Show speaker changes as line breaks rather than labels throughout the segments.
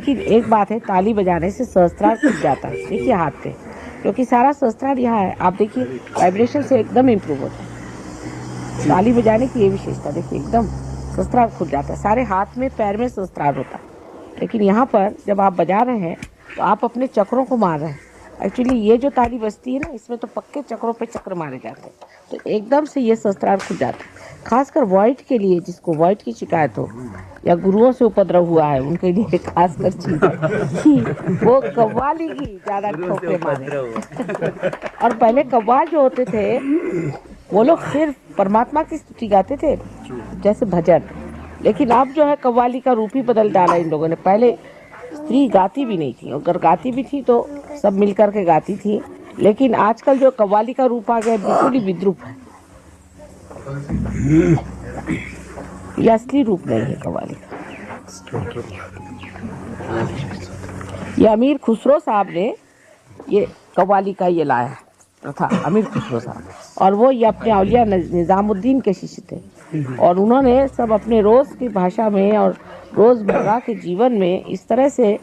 लेकिन एक बात है, ताली बजाने से सहस्त्रार खुल जाता है। देखिए हाथ पे, क्योंकि सारा सहस्त्रार यहाँ है। आप देखिए वाइब्रेशन से एकदम इम्प्रूव होता है। ताली बजाने की ये विशेषता देखिए, एकदम सहस्त्रार खुल जाता है। सारे हाथ में पैर में सहस्त्रार होता है, लेकिन यहाँ पर जब आप बजा रहे हैं तो आप अपने चक्रों को मार रहे हैं। एक्चुअली ये जो ताली बजती है ना, इसमें तो पक्के चक्रों पे चक्र मारे जाते हैं, तो एकदम से ये सहस्त्रार खुल जाता है। खासकर वॉइड के लिए, जिसको वॉइड की शिकायत हो या गुरुओं से उपद्रव हुआ है, उनके लिए खासकर चीज है कि वो कव्वाली की ज्यादा ठोकरे मारे। और पहले कव्वाल जो होते थे वो लोग सिर्फ परमात्मा की स्तुति गाते थे, जैसे भजन। लेकिन अब जो है कव्वाली का रूप ही बदल डाला इन लोगों ने। पहले स्त्री गाती भी नहीं थी, अगर गाती भी थी तो सब मिलकर के गाती थी। लेकिन आजकल जो कव्वाली का रूप आ गया, बिल्कुल ही विद्रूप है। ये असली रूप नहीं है कव्वाली का। ये अमीर खुसरो साहब ने ये कव्वाली का ये लाया था, अमीर खुसरो साहब, और वो ये अपने औलिया निजामुद्दीन के शिष्य थे। और उन्होंने सब अपने रोज की भाषा में और रोजमर्रा के जीवन में इस तरह से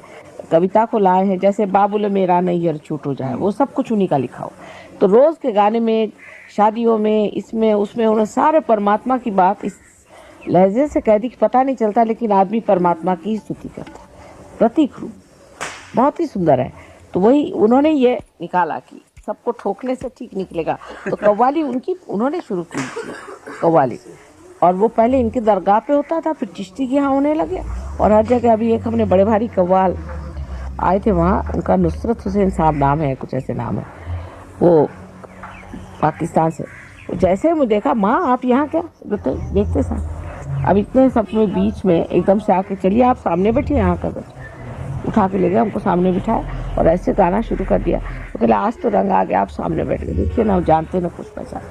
कविता को लाए हैं, जैसे बाबुल मेरा नैयर छूट हो जाए, वो सब कुछ उन्हीं का लिखा हो। तो रोज के गाने में, शादियों में, इसमें उसमें उन्होंने सारे परमात्मा की बात इस लहजे से कह दी कि पता नहीं चलता, लेकिन आदमी परमात्मा की स्तुति करता है। प्रतीक रूप बहुत ही सुंदर है। तो वही उन्होंने ये निकाला कि सबको ठोकने से ठीक निकलेगा, तो कव्वाली उनकी उन्होंने शुरू की कव्वाली। और वो पहले इनके दरगाह पे होता था, फिर चिश्ती के यहाँ होने लगे, और हर जगह। अभी एक हमने बड़े भारी कव्वाल आए थे वहाँ, उनका नुसरत हुसैन साहब नाम है, कुछ ऐसे नाम है, वो पाकिस्तान से। जैसे मैं देखा, माँ आप यहाँ क्या देखते साहब, अब इतने सब में बीच में एकदम से आके, चलिए आप सामने बैठिए, यहाँ कर बैठे, उठा के ले गए हमको, सामने बिठाया और ऐसे गाना शुरू कर दिया। तो कहला आज तो रंग आ गया, आप सामने बैठ गए, देखिए ना, जानते ना कुछ पहचान,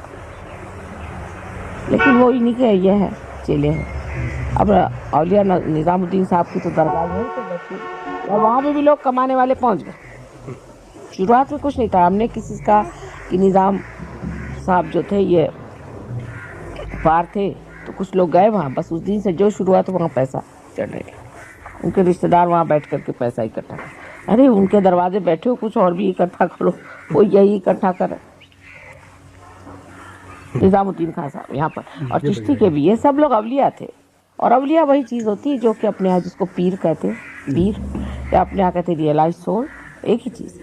लेकिन वो इन्हीं के ये है, चेले हैं। अब औलिया निजामुद्दीन साहब की तो दरगाह वहीं पे बैठी, और वहाँ पे भी लोग कमाने वाले पहुँच गए। शुरुआत में कुछ नहीं था, हमने किसी का कि निज़ाम साहब जो थे ये पार थे, तो कुछ लोग गए वहाँ, बस उस दिन से जो शुरू हुआ तो वहाँ पैसा चढ़ रहे थे। उनके रिश्तेदार वहाँ बैठ करके पैसा इकट्ठा कर, अरे उनके दरवाजे बैठे हो, कुछ और भी इकट्ठा करो, वो यही इकट्ठा कर। निजामुद्दीन खान साहब यहाँ पर, और चिश्ती के भी, ये सब लोग अवलिया थे। और अवलिया वही चीज़ होती है जो कि अपने यहाँ, जिसको पीर कहते हैं, पीर, या अपने यहाँ कहते रियलाइज सोल, एक ही चीज़,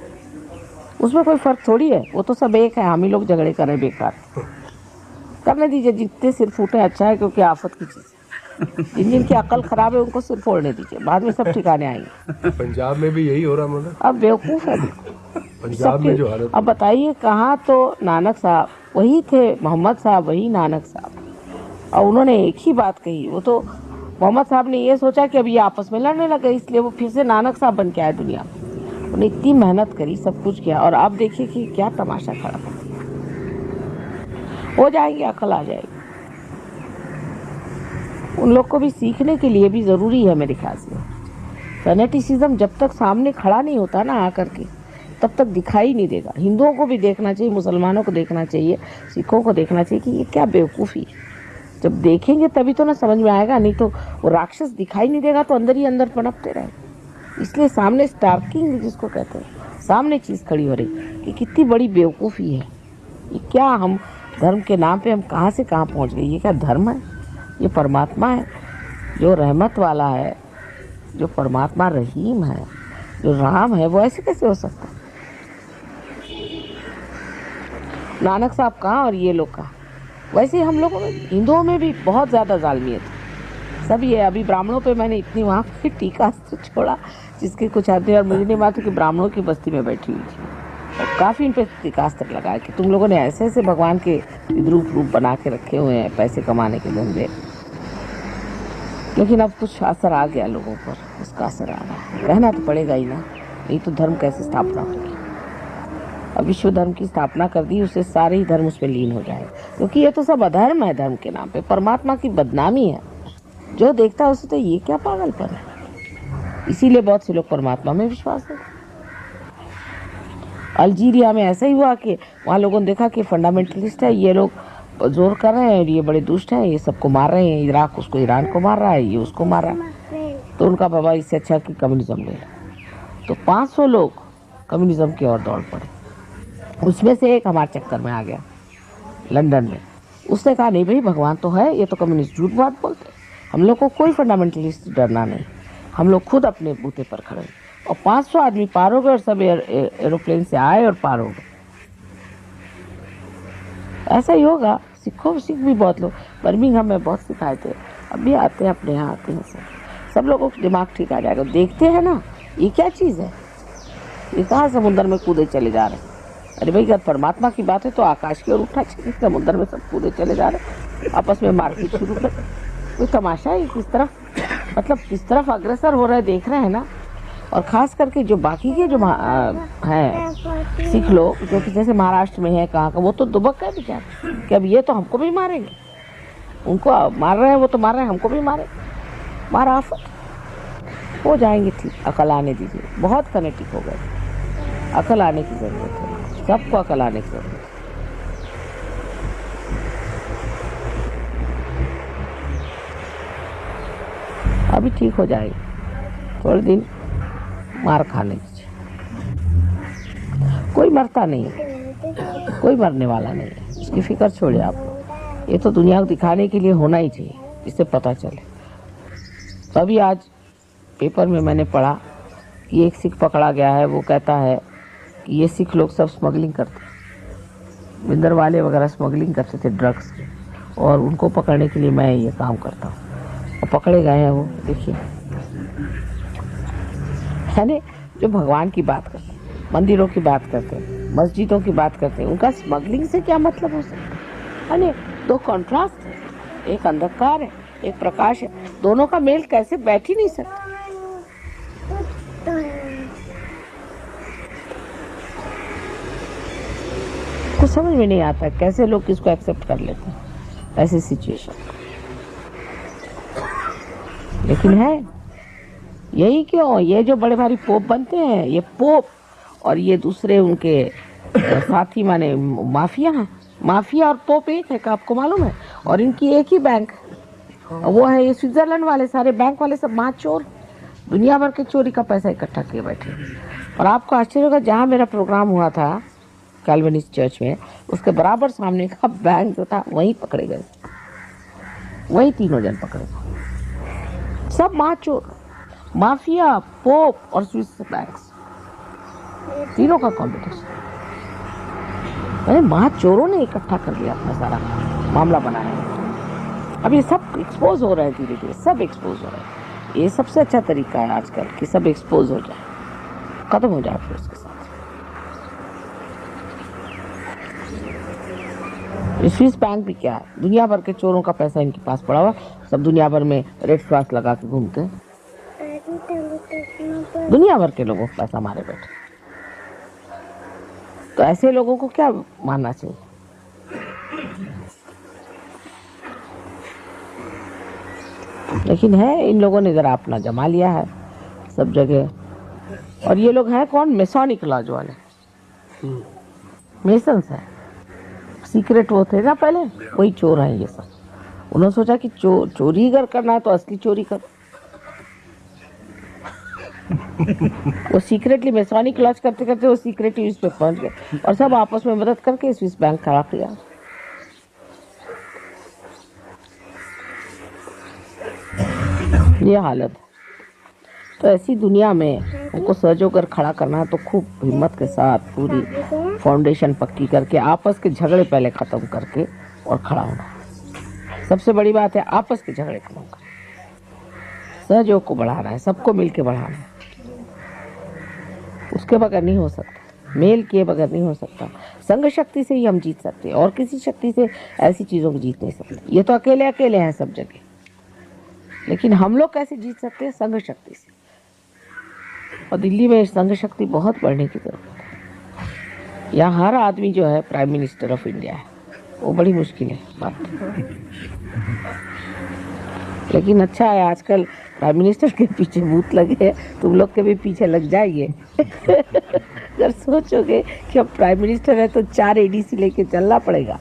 उसमें कोई फर्क थोड़ी है, वो तो सब एक है। हम ही लोग झगड़े कर रहे बेकार। करने दीजिए, जितने सिर फूटे अच्छा है, क्योंकि आफत की चीज़ है। जिनकी अकल खराब है उनको सिर फोड़ने दीजिए, बाद में सब ठिकाने आएंगे।
पंजाब में भी यही हो रहा है,
अब बेवकूफ़ है
पंजाब में जो हालत।
अब बताइए, कहाँ तो नानक साहब वही थे, मोहम्मद साहब वही नानक साहब, और उन्होंने एक ही बात कही। वो तो मोहम्मद साहब ने ये सोचा कि अब ये आपस में लड़ने लगे, इसलिए वो फिर से नानक साहब बन के आए दुनिया में। उन्होंने इतनी मेहनत करी, सब कुछ किया, और आप देखिए कि क्या तमाशा खड़ा था। हो जाएंगे, अकल आ जाएगी। उन लोग को भी सीखने के लिए भी ज़रूरी है मेरे ख्याल से। फेनेटिसिज्म जब तक सामने खड़ा नहीं होता ना आकर के, तब तक दिखाई नहीं देगा। हिंदुओं को भी देखना चाहिए, मुसलमानों को देखना चाहिए, सिखों को देखना चाहिए कि ये क्या बेवकूफ़ी है। जब देखेंगे तभी तो ना समझ में आएगा, नहीं तो वो राक्षस दिखाई नहीं देगा तो अंदर ही अंदर पनपते रहेंगे। इसलिए सामने स्टार्किंग जिसको कहते हैं, सामने चीज़ खड़ी हो रही कि कितनी बड़ी बेवकूफ़ी है ये। क्या हम धर्म के नाम पे हम कहाँ से कहाँ पहुँच गए। ये क्या धर्म है? ये परमात्मा है जो रहमत वाला है, जो परमात्मा रहीम है, जो राम है, वो ऐसे कैसे हो सकता है? नानक साहब कहाँ और ये लोग कहाँ। वैसे हम लोगों में, हिंदुओं में भी बहुत ज़्यादा जालमियत है। सब ये अभी ब्राह्मणों पे मैंने इतनी वहाँ पे टीका छोड़ा जिसके कुछ आते, और मुझे नहीं मालूम कि ब्राह्मणों की बस्ती में बैठी हुई थी, और काफ़ी इन पर टीकास्त्र लगाया कि तुम लोगों ने ऐसे ऐसे भगवान के विद्रूप रूप बना के रखे हुए हैं पैसे कमाने के धंधे। लेकिन अब कुछ असर आ गया लोगों पर, उसका असर आ रहा है। कहना तो पड़ेगा ही ना, नहीं तो धर्म कैसे स्थापना होगी। अब विश्व धर्म की स्थापना कर दी, उससे सारे ही धर्म उसमें लीन हो जाए, क्योंकि ये तो सब अधर्म है। धर्म के नाम पे परमात्मा की बदनामी है। जो देखता है उसे तो ये क्या पागलपन है। इसीलिए बहुत से लोग परमात्मा में विश्वास है। अल्जीरिया में ऐसा ही हुआ कि वहाँ लोगों ने देखा कि फंडामेंटलिस्ट है, ये लोग जोर कर रहे हैं, ये बड़े दुष्ट हैं, ये सबको मार रहे हैं। इराक उसको ईरान को मार रहा है, ये उसको मार रहा है। तो उनका बाबा इससे अच्छा कि कम्युनिज्म ले लो। तो 500 लोग कम्युनिज्म की ओर दौड़ पड़े। उसमें से एक हमारे चक्कर में आ गया लंदन में। उसने कहा नहीं भाई भगवान तो है, ये तो कम्युनिस्ट झूठ बात बोलते, हम लोग को कोई फंडामेंटलिस्ट डरना नहीं, हम लोग खुद अपने बूते पर खड़े। और 500 आदमी पार हो गए और सब एरोप्लेन से आए और पार हो गए। ऐसा ही होगा। सिख भी बहुत लोग बर्मिंघम में बहुत सिखाए थे, अब भी आते हैं, अपने यहाँ आते हैं। सब लोगों को दिमाग ठीक आ जाएगा। देखते हैं ना ये क्या चीज़ है, ये कहाँ समुद्र में कूदे चले जा रहे हैं। अरे भाई अगर परमात्मा की बात है तो आकाश की ओर उठा चाहिए, समुद्र में सब कूदे चले जा रहे हैं, आपस में मारपीट शुरू कर। कोई तमाशा है किस तरफ, मतलब किस तरफ अग्रसर हो रहा है देख रहे हैं ना। और खास करके जो बाकी के जो हैं सिख लोग, जो कि जैसे महाराष्ट्र में है कहाँ का, वो तो दुबक है बेचारे कि अब ये तो हमको भी मारेंगे, उनको मार रहे हैं वो तो मार रहे हैं, हमको भी मारे। मारा आफत हो जाएंगे। ठीक, अकल आने दीजिए। बहुत फनेटिक हो गए, अकल आने की जरूरत है, सबको अकल आने की जरूरत है। अभी ठीक हो जाएगी, थोड़े दिन मार खाने दीजिए। कोई मरता नहीं है, कोई मरने वाला नहीं है, इसकी फिक्र छोड़िए आप लोग। ये तो दुनिया को दिखाने के लिए होना ही चाहिए, इससे पता चले। तभी आज पेपर में मैंने पढ़ा कि एक सिख पकड़ा गया है, वो कहता है कि ये सिख लोग सब स्मगलिंग करते, बिंदर वाले वगैरह स्मगलिंग करते थे ड्रग्स की, और उनको पकड़ने के लिए मैं ये काम करता हूँ। और पकड़े गए हैं वो, देखिए है जो भगवान की बात करते हैं, मंदिरों की बात करते हैं, मस्जिदों की बात करते हैं, उनका स्मगलिंग से क्या मतलब हो सकता है। दो कॉन्ट्रास्ट है, एक अंधकार है, एक प्रकाश है, दोनों का मेल कैसे बैठ ही नहीं सकता। कुछ समझ में नहीं आता कैसे लोग किसको एक्सेप्ट कर लेते हैं ऐसी सिचुएशन। लेकिन है यही क्यों, ये जो बड़े भारी पोप बनते हैं, ये पोप और ये दूसरे उनके साथी माने माफिया हैं। माफिया और पोप एक है का आपको मालूम है, और इनकी एक ही बैंक, वो है ये स्विट्जरलैंड वाले। सारे बैंक वाले सब महाचोर, दुनिया भर के चोरी का पैसा इकट्ठा किए बैठे। और आपको आश्चर्य होगा, जहाँ मेरा प्रोग्राम हुआ था कैल्विनिस्ट चर्च में, उसके बराबर सामने का बैंक जो था वहीं पकड़े गए, वही तीनों जन पकड़े गए। सब महाचोर, माफिया, पोप और स्विस बैंक्स, तीनों का कॉम्पिटिशन। अरे महाचोरों ने इकट्ठा कर लिया, अपना सारा मामला बनाया। अब ये सब एक्सपोज हो रहा है, धीरे धीरे सब एक्सपोज हो रहा है। ये सबसे अच्छा तरीका है आजकल कि सब एक्सपोज हो जाए, खत्म हो जाए फिर उसके साथ। स्विस बैंक भी क्या है, दुनिया भर के चोरों का पैसा इनके पास पड़ा हुआ, सब दुनिया भर में रेड क्रॉस लगा के घूमते हैं, दुनिया भर के लोगों को पैसा मारे बैठे। तो ऐसे लोगों को क्या मानना चाहिए। लेकिन है, इन लोगों ने जरा अपना जमा लिया है सब जगह। और ये लोग हैं कौन, मेसोनिक लॉज वाले, मेसन्स है, सीक्रेट वो थे ना पहले, वही चोर हैं ये सब। उन्होंने सोचा कि चोरी अगर करना है तो असली चोरी करो। वो सीक्रेटली मेसोनिक लॉज करते करते वो सीक्रेटली इस पे पहुंच गए, और सब आपस में मदद करके स्विस बैंक खड़ा किया। ये हालत। तो ऐसी दुनिया में उनको सजो कर खड़ा करना है तो खूब हिम्मत के साथ पूरी फाउंडेशन पक्की करके आपस के झगड़े पहले खत्म करके और खड़ा होना। सबसे बड़ी बात है आपस के झगड़े खत्म करना, सहयोग को बढ़ाना है, सबको मिलके बढ़ाना है। उसके बगैर नहीं हो सकता, मेल किए बगैर नहीं हो सकता। संघ शक्ति से ही हम जीत सकते हैं, और किसी शक्ति से ऐसी चीजों को जीत नहीं सकते। ये तो अकेले अकेले हैं सब जगह, लेकिन हम लोग कैसे जीत सकते हैं, संघ शक्ति से। और दिल्ली में संघ शक्ति बहुत बढ़ने की जरूरत है। यहाँ हर आदमी जो है प्राइम मिनिस्टर ऑफ इंडिया है, वो बड़ी मुश्किल है बात। लेकिन अच्छा है आजकल प्राइम मिनिस्टर के पीछे भूत लगे हैं, तुम लोग के भी पीछे लग जाएंगे। अगर सोचोगे कि अब प्राइम मिनिस्टर है तो 4 एडीसी लेके चलना पड़ेगा।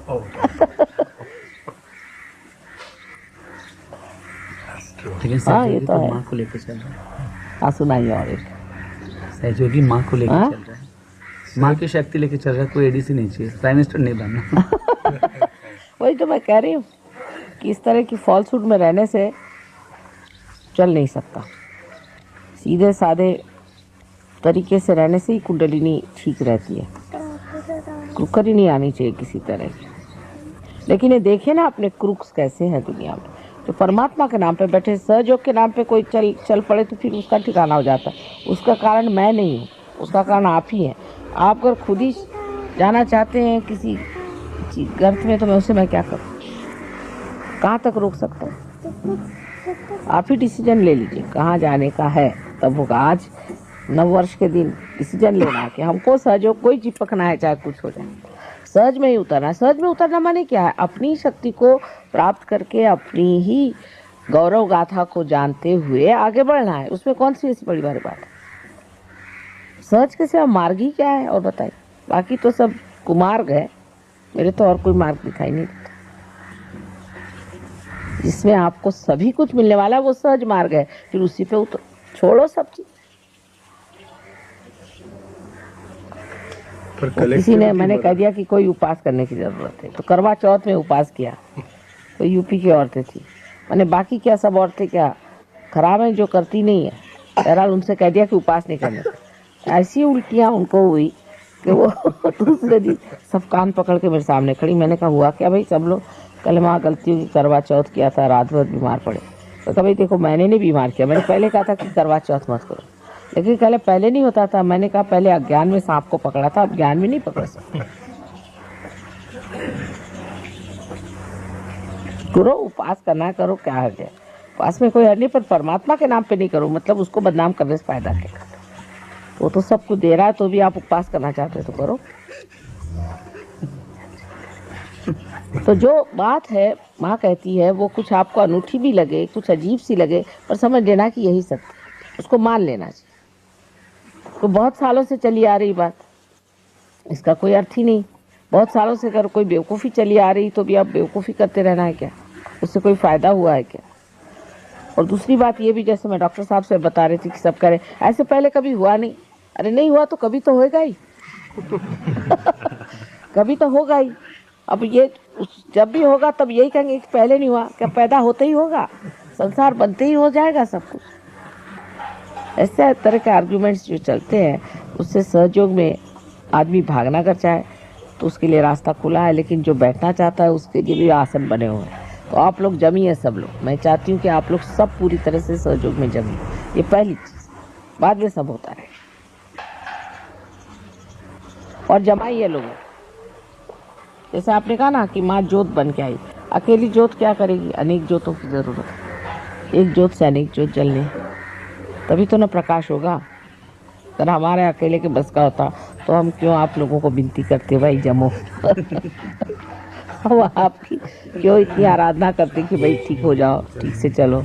लेकिन
हाँ, ये
सहयोगी
तो
तो
है।
माँ को लेके चल रहा है।
हाँ, सुनाइए और एक।
सहयोगी माँ को लेके
हाँ?
चल रहा है, माँ की शक्ति लेके चल रहा है। कोई एडीसी नहीं चाहिए, प्राइम मिनिस्टर नहीं बनना।
वही तो मैं कह रही हूँ कि इस तरह की फॉल्सहुड में रहने से चल नहीं सकता। सीधे साधे तरीके से रहने से ही कुंडलिनी ठीक रहती है। कुकर ही नहीं आनी चाहिए किसी तरह की। लेकिन ये देखिए ना अपने क्रूक्स कैसे हैं दुनिया में। जो परमात्मा के नाम पे बैठे, सहयोग के नाम पे कोई चल पड़े तो फिर उसका ठिकाना हो जाता है। उसका कारण मैं नहीं हूँ, उसका कारण आप ही हैं। आप अगर खुद ही जाना चाहते हैं किसी गर्त में, तो मैं क्या करूँ? कहाँ तक रोक सकता हूँ? आप ही डिसीजन ले लीजिए कहाँ जाने का है, तब होगा। आज नववर्ष के दिन डिसीजन लेना है कि हमको सहयोग कोई चिपकना है, चाहे कुछ हो जाए। सहज में ही उतरना। सहज में उतरना माने क्या है? अपनी शक्ति को प्राप्त करके अपनी ही गौरव गाथा को जानते हुए आगे बढ़ना है। उसमें कौन सी ऐसी बड़ी बात है? सहज के सिवा मार्ग ही क्या है? और बताइए। बाकी तो सब कुमार्ग है, मेरे तो और कोई मार्ग दिखाई नहीं देता। जिसमें आपको सभी कुछ मिलने वाला है वो सहज मार्ग है। फिर उसी पे उतर, छोड़ो सब चीज। किसी ने, मैंने कह दिया कि कोई उपास करने की जरूरत है, तो करवा चौथ में उपास किया। तो यूपी की औरतें थी, मैंने बाकी क्या सब औरतें क्या खराब हैं जो करती नहीं है? बहरहाल उनसे कह दिया कि उपास नहीं करने। ऐसी उल्टियाँ उनको हुई कि वो दूसरे दिन सब कान पकड़ के मेरे सामने खड़ी। मैंने कहा हुआ क्या भाई? सब लोग कल माँ गलती हुई, करवा चौथ किया था, रात भर बीमार पड़े। तो कहा भाई देखो, मैंने नहीं बीमार किया, मैंने पहले कहा था कि करवा चौथ मत करो। लेकिन पहले नहीं होता था। मैंने कहा पहले अज्ञान में सांप को पकड़ा था, अब ज्ञान में नहीं पकड़ सकते। करो, उपास करना करो, क्या है? उपास में कोई हर नहीं, पर परमात्मा के नाम पे नहीं करो। मतलब उसको बदनाम करने से फायदा क्या? वो तो सब कुछ दे रहा है, तो भी आप उपवास करना चाहते हो तो करो। तो जो बात है माँ कहती है वो कुछ आपको अनूठी भी लगे, कुछ अजीब सी लगे, पर समझ लेना कि यही सत्य है। उसको मान लेना चाहिए। तो बहुत सालों से चली आ रही बात, इसका कोई अर्थ ही नहीं। बहुत सालों से अगर कोई बेवकूफ़ी चली आ रही तो भी आप बेवकूफ़ी करते रहना है क्या? उससे कोई फ़ायदा हुआ है क्या? और दूसरी बात ये भी, जैसे मैं डॉक्टर साहब से बता रही थी कि सब करें, ऐसे पहले कभी हुआ नहीं। अरे नहीं हुआ तो कभी तो होएगा ही। कभी तो होगा ही। अब ये जब भी होगा तब यही कहेंगे कि पहले नहीं हुआ। क्या पैदा होते ही होगा? संसार बनते ही हो जाएगा सब कुछ? ऐसे तरह के आर्ग्यूमेंट्स जो चलते हैं, उससे सहयोग में आदमी भागना कर चाहे तो उसके लिए रास्ता खुला है, लेकिन जो बैठना चाहता है उसके लिए भी आसन बने हुए हैं। तो आप लोग जमिए सब लोग। मैं चाहती हूँ कि आप लोग सब पूरी तरह से सहयोग में जमिए। ये पहली चीज, बाद में सब होता है। और जमाइए लोगों। जैसे आपने कहा ना कि माँ जोत बन के आई। अकेली जोत क्या करेगी? अनेक जोतों की जरूरत है। एक जोत से अनेक जोत जलने, तभी तो ना प्रकाश होगा। अगर हमारे अकेले के बस का होता तो हम क्यों आप लोगों को विनती करते भाई जमो। हम आपकी क्यों इतनी आराधना करते कि भाई ठीक हो जाओ, ठीक से चलो।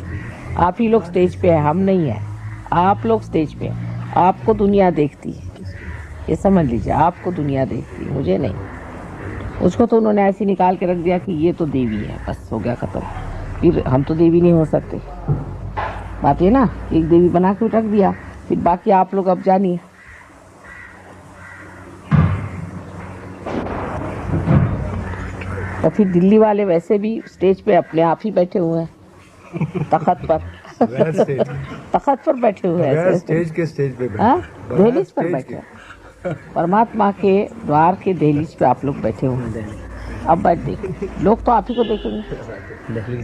आप ही लोग स्टेज पे है, हम नहीं है। आप लोग स्टेज पे है। आपको दुनिया देखती है, ये समझ लीजिए। आपको दुनिया देखती है, मुझे नहीं। उसको तो उन्होंने ऐसे निकाल के रख दिया कि ये तो देवी है, बस हो गया खत्म। फिर हम तो देवी नहीं हो सकते। बात ये ना, एक देवी बना के रख दिया, फिर बाकी आप लोग अब जानिए। तो फिर दिल्ली वाले वैसे भी स्टेज पे अपने आप ही बैठे हुए हैं, तखत पर। तखत पर बैठे हुए हैं,
स्टेज के स्टेज पे
दहलीज पर बैठे हैं। परमात्मा के द्वार के दहलीज पे आप लोग बैठे हुए हैं। अब बैठ देखिए, लोग तो आप ही को देखेंगे।